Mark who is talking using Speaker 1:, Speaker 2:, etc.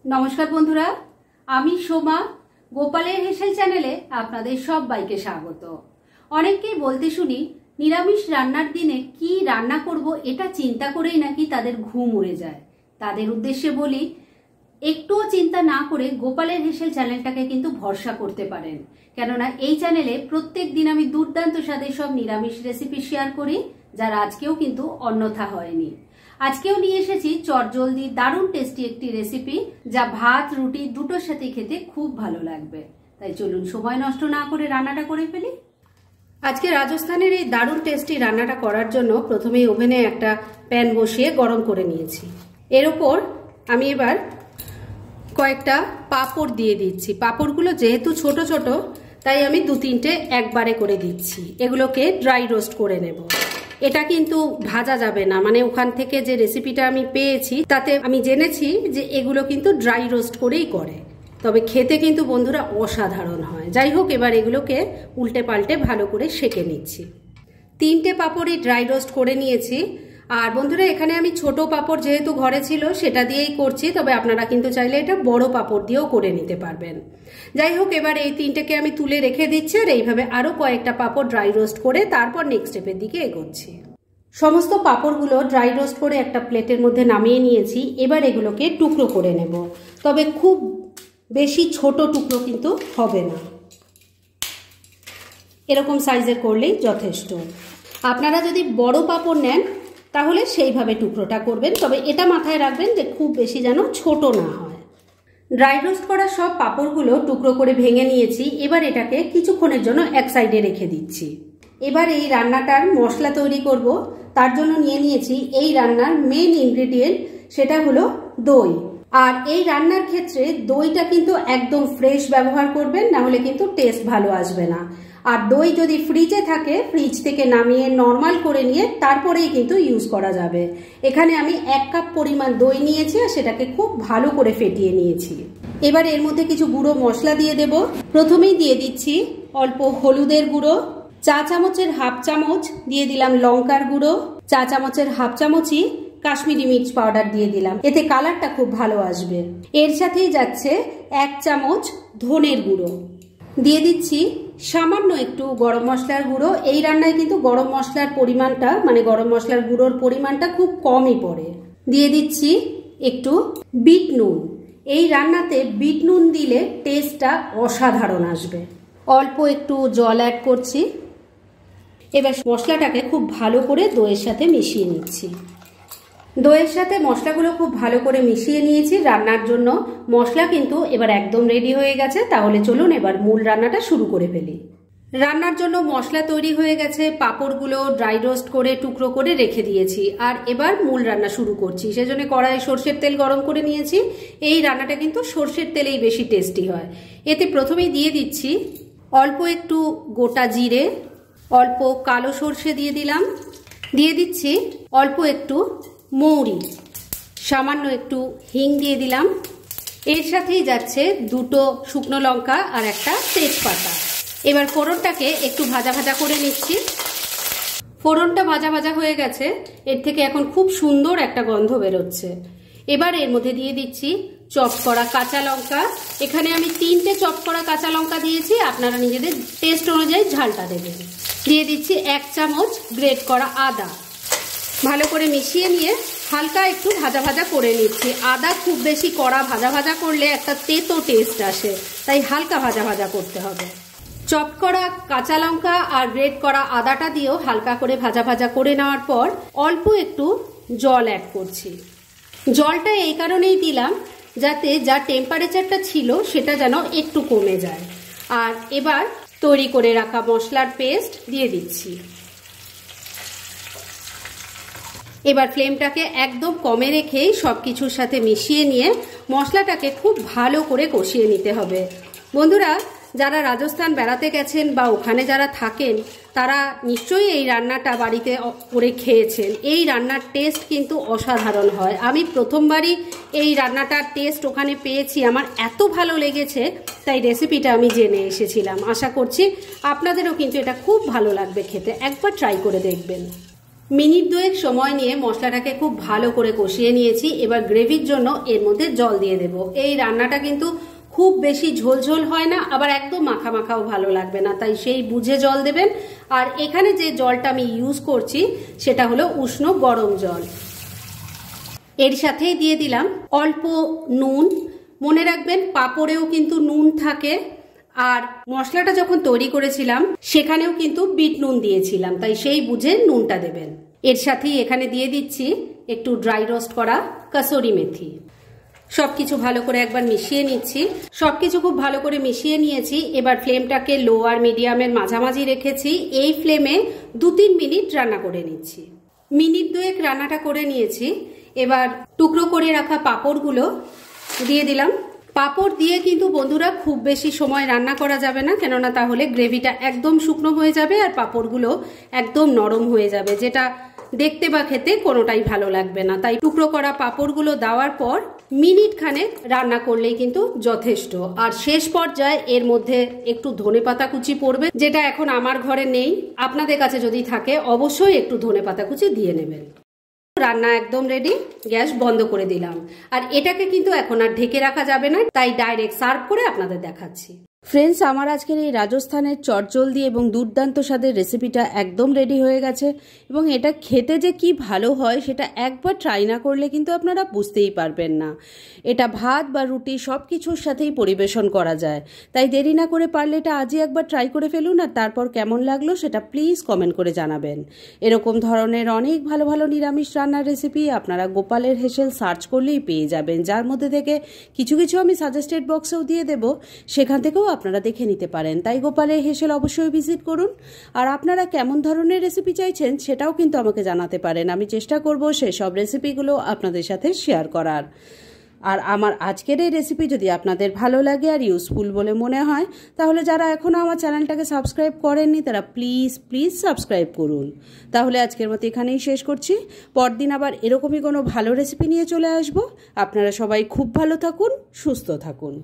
Speaker 1: নমস্কার বন্ধুরা, আমি সোমা। গোপালের হেসেল চ্যানেলে আপনাদের সবাইকে স্বাগত। অনেককেই বলতে শুনি নিরামিষ রান্নার দিনে কি রান্না করব এটা চিন্তা করেই নাকি তাদের ঘুম উড়ে যায়। তাদের উদ্দেশ্যে বলি, একটুও চিন্তা না করে গোপালের হেসেল চ্যানেলটাকে কিন্তু ভরসা করতে পারেন। কেননা এই চ্যানেলে প্রত্যেক দিন আমি দুর্দান্ত স্বাদের সব নিরামিষ রেসিপি শেয়ার করি, যার আজকেও কিন্তু অন্যথা হয়নি। আজকেও নিয়ে এসেছি চটজলদি দারুণ টেস্টি একটি রেসিপি, যা ভাত রুটি দুটোর সাথে খেতে খুব ভালো লাগবে। তাই চলুন সময় নষ্ট না করে রান্নাটা করে ফেলি। আজকে রাজস্থানের এই দারুণ টেস্টি রান্নাটা করার জন্য প্রথমেই ওভেনে একটা প্যান বসিয়ে গরম করে নিয়েছি। এর ওপর আমি এবার কয়েকটা পাঁপড় দিয়ে দিচ্ছি। পাঁপড়গুলো যেহেতু ছোট ছোট, তাই আমি দু তিনটে একবারে করে দিচ্ছি। এগুলোকে ড্রাই রোস্ট করে নেব। এটা কিন্তু ভাজা যাবে না, মানে ওখান থেকে যে রেসিপিটা আমি পেয়েছি তাতে আমি জেনেছি যে এগুলো কিন্তু ড্রাই রোস্ট করেই করে, তবে খেতে কিন্তু বন্ধুরা অসাধারণ হয়। যাই হোক, এবার এগুলোকে উল্টে পাল্টে ভালো করে সেঁকে নিচ্ছি। তিনটে পাঁপড়ই ড্রাই রোস্ট করে নিয়েছি। আর বন্ধুরা, এখানে আমি ছোট পাঁপড় যেহেতু ঘরে ছিল সেটা দিয়েই করছি, তবে আপনারা কিন্তু চাইলে এটা বড় পাঁপড় দিয়েও করে নিতে পারবেন। যাই হোক, এবার এই তিনটেকে আমি তুলে রেখে দিচ্ছি আর এইভাবে আরো কয়েকটা পাঁপড় ড্রাই রোস্ট করে তারপর নেক্সট স্টেপের দিকে এগোচ্ছি। সমস্ত পাঁপড়গুলো ড্রাই রোস্ট করে একটা প্লেটের মধ্যে নামিয়ে নিয়েছি। এবার এগুলোকে টুকরো করে নেব, তবে খুব বেশি ছোট টুকরো কিন্তু হবে না, এরকম সাইজের করলেই যথেষ্ট। আপনারা যদি বড় পাঁপড় নেন তাহলে সেইভাবে টুকরোটা করবেন, তবে এটা মাথায় রাখবেন যে খুব বেশি যেন ছোট না হয়। ড্রাই রোস্ট করা সব পাঁপড়গুলো টুকরো করে ভেঙে নিয়েছি। এবার এটাকে কিছুক্ষণের জন্য এক সাইডে রেখে দিচ্ছি। এবার এই রান্নাটার মশলা তৈরি করব। তার জন্য নিয়ে নিয়েছি এই রান্নার মেন ইনগ্রেডিয়েন্ট, সেটা হলো দই। আর এই রান্নার ক্ষেত্রে দইটা কিন্তু একদম ফ্রেশ ব্যবহার করবেন, না হলে কিন্তু টেস্ট ভালো আসবে না। আর দই যদি ফ্রিজে থাকে, ফ্রিজ থেকে নামিয়ে নর্মাল করে নিয়ে তারপরেই কিন্তু ইউজ করা যাবে। এখানে আমি 1 কাপ পরিমাণ দই নিয়েছি আর সেটাকে খুব ভালো করে ফেটিয়ে নিয়েছি। এবার এর মধ্যে কিছু গুঁড়ো মশলা দিয়ে দেব। প্রথমেই দিয়ে দিচ্ছি অল্প হলুদের গুঁড়ো, চা চামচের হাফ চামচ দিয়ে দিলাম লঙ্কার গুঁড়ো, চা চামচের হাফ চামচই কাশ্মীরি মির্চ পাউডার দিয়ে দিলাম, এতে কালারটা খুব ভালো আসবে। এর সাথেই যাচ্ছে 1 চামচ ধনের গুঁড়ো, দিয়ে দিচ্ছি সামান্য একটু গরম মশলার গুঁড়ো। এই রান্নায় কিন্তু গরম মশলার পরিমাণটা, মানে গরম মশলার গুঁড়োর পরিমাণটা খুব কমই পড়ে। দিয়ে দিচ্ছি একটু বিট নুন। এই রান্নাতে বিট নুন দিলে টেস্টটা অসাধারণ আসবে। অল্প একটু জল অ্যাড করছি। এবার মশলাটাকে খুব ভালো করে দইয়ের সাথে মিশিয়ে নিচ্ছি। দইয়ের সাথে মশলাগুলো খুব ভালো করে মিশিয়ে নিয়েছি। রান্নার জন্য মশলা কিন্তু এবার একদম রেডি হয়ে গেছে। তাহলে চলুন এবার মূল রান্নাটা শুরু করে ফেলি। রান্নার জন্য মশলা তৈরি হয়ে গেছে, পাঁপড়গুলো ড্রাই রোস্ট করে টুকরো করে রেখে দিয়েছি। আর এবার মূল রান্না শুরু করছি। সেজন্য কড়াইয়ে সর্ষের তেল গরম করে নিয়েছি। এই রান্নাটা কিন্তু সর্ষের তেলেই বেশি টেস্টি হয়। এতে প্রথমেই দিয়ে দিচ্ছি অল্প একটু গোটা জিরে, অল্প কালো সর্ষে দিয়ে দিলাম, দিয়ে দিচ্ছি অল্প একটু মৌরি, সামান্য একটু হিং দিয়ে দিলাম। এর সাথেই যাচ্ছে 2টো শুকনো লঙ্কা আর একটা তেজপাতা। এবার ফোড়নটাকে একটু ভাজা ভাজা করে নিচ্ছি। ফোড়নটা ভাজা ভাজা হয়ে গেছে, এর থেকে এখন খুব সুন্দর একটা গন্ধ বেরোচ্ছে। এবার এর মধ্যে দিয়ে দিচ্ছি চপ করা কাঁচা লঙ্কা। এখানে আমি 3টে চপ করা কাঁচা লঙ্কা দিয়েছি, আপনারা নিজেদের টেস্ট অনুযায়ী ঝালটা দেবেন। দিয়ে দিচ্ছি 1 চামচ গ্রেট করা আদা। ভালো করে মিশিয়ে নিয়ে হালকা একটু ভাজা ভাজা করে নিচ্ছি। আদা খুব বেশি কড়া ভাজা ভাজা করলে একটা তেতো টেস্ট আসে, তাই হালকা ভাজা ভাজা করতে হবে। চপ করা কাঁচা লঙ্কা আর গ্রেট করা আদাটা দিয়েও হালকা করে ভাজা ভাজা করে নেওয়ার পর অল্প একটু জল অ্যাড করছি। জলটা এই কারণেই দিলাম যাতে যা টেম্পারেচারটা ছিল সেটা যেন একটু কমে যায়। আর এবার তৈরি করে রাখা মশলার পেস্ট দিয়ে দিচ্ছি। এবার ফ্লেমটাকে একদম কমে রেখেই সবকিছুর সাথে মিশিয়ে নিয়ে মশলাটাকে খুব ভালো করে কষিয়ে নিতে হবে। বন্ধুরা, যারা রাজস্থান বেড়াতে গেছেন বা ওখানে যারা থাকেন তারা নিশ্চয়ই এই রান্নাটা বাড়িতে করে খেয়েছেন। এই রান্নার টেস্ট কিন্তু অসাধারণ হয়। আমি প্রথমবারই এই রান্নাটার টেস্ট ওখানে পেয়েছি, আমার এত ভালো লেগেছে, তাই রেসিপিটা আমি জেনে এসেছিলাম। আশা করছি আপনাদেরও কিন্তু এটা খুব ভালো লাগবে খেতে, একবার ট্রাই করে দেখবেন। মিনিট 2 সময় নিয়ে মশলাটাকে খুব ভালো করে কষিয়ে নিয়েছি। এবার গ্রেভির জন্য এর মধ্যে জল দিয়ে দেব। এই রান্নাটা কিন্তু খুব বেশি ঝোলঝোল হয় না, আবার একদম মাখা মাখাও ভালো লাগবে না, তাই সেই বুঝে জল দেবেন। আর এখানে যে জলটা আমি ইউজ করছি সেটা হলো উষ্ণ গরম জল। এর সাথেই দিয়ে দিলাম অল্প নুন। মনে রাখবেন পাঁপড়েও কিন্তু নুন থাকে, আর মশলাটা যখন তৈরি করেছিলাম সেখানেও কিন্তু বিট নুন দিয়েছিলাম, তাই সেই বুঝে নুনটা দেবেন। এর সাথেই এখানে দিয়ে দিচ্ছি একটু ড্রাই রোস্ট করা কাসুরি মেথি। সবকিছু ভালো করে একবার মিশিয়ে নিচ্ছি। সবকিছু খুব ভালো করে মিশিয়ে নিয়েছি। এবার ফ্লেমটাকে লো আর মিডিয়ামের মাঝামাঝি রেখেছি। এই ফ্লেমে 2-3 মিনিট রান্না করে নিচ্ছি। মিনিট 2 রান্নাটা করে নিয়েছি। এবার টুকরো করে রাখা পাঁপড়গুলো দিয়ে দিলাম। পাঁপড় দিয়ে কিন্তু বন্ধুরা খুব বেশি সময় রান্না করা যাবে না, কেননা তাহলে গ্রেভিটা একদম শুকনো হয়ে যাবে আর পাঁপড়গুলো একদম নরম হয়ে যাবে, যেটা দেখতে বা খেতে কোনোটাই ভালো লাগবে না। তাই টুকরো করা পাঁপড়গুলো দেওয়ার পর মিনিট খানেক রান্না করলেই কিন্তু যথেষ্ট। আর শেষ পর্যায়ে এর মধ্যে একটু ধনেপাতা কুচি পড়বে, যেটা এখন আমার ঘরে নেই। আপনাদের কাছে যদি থাকে অবশ্যই একটু ধনেপাতা কুচি দিয়ে নেবেন। রান্না একদম রেডি, গ্যাস বন্ধ করে দিলাম। আর এটাকে কিন্তু এখন আর ঢেকে রাখা যাবে না, তাই ডাইরেক্ট সার্ভ করে আপনাদের দেখাচ্ছি। ফ্রেন্ডস, আমার আজকের এই রাজস্থানের চটজলদি এবং দুর্দান্ত স্বাদের রেসিপিটা একদম রেডি হয়ে গেছে, এবং এটা খেতে যে কি ভালো হয় সেটা একবার ট্রাই না করলে কিন্তু আপনারা বুঝতেই পারবেন না। এটা ভাত বা রুটি সব কিছুর সাথেই পরিবেশন করা যায়, তাই দেরি না করে পারলে এটা আজই একবার ট্রাই করে ফেলুন, আর তারপর কেমন লাগলো সেটা প্লিজ কমেন্ট করে জানাবেন। এরকম ধরনের অনেক ভালো ভালো নিরামিষ রান্নার রেসিপি আপনারা গোপালের হেসেল সার্চ করলেই পেয়ে যাবেন, যার মধ্যে থেকে কিছু কিছু আমি সাজেস্টেড বক্সেও দিয়ে দেব, সেখান থেকেও আপনারা দেখে নিতে পারেন। তাই গোপালের হেসেল অবশ্যই ভিজিট করুন। আর আপনারা কেমন ধরনের রেসিপি চাইছেন সেটাও কিন্তু আমাকে জানাতে পারেন। আমি চেষ্টা করব সেসব রেসিপিগুলো আপনাদের সাথে শেয়ার করার। আর আমার আজকের এই রেসিপি যদি আপনাদের ভালো লাগে আর ইউজফুল বলে মনে হয়, তাহলে যারা এখনও আমার চ্যানেলটাকে সাবস্ক্রাইব করেননি তারা প্লিজ সাবস্ক্রাইব করুন। তাহলে আজকের মতো এখানেই শেষ করছি। পরদিন আবার এরকমই কোনো ভালো রেসিপি নিয়ে চলে আসব। আপনারা সবাই খুব ভালো থাকুন, সুস্থ থাকুন।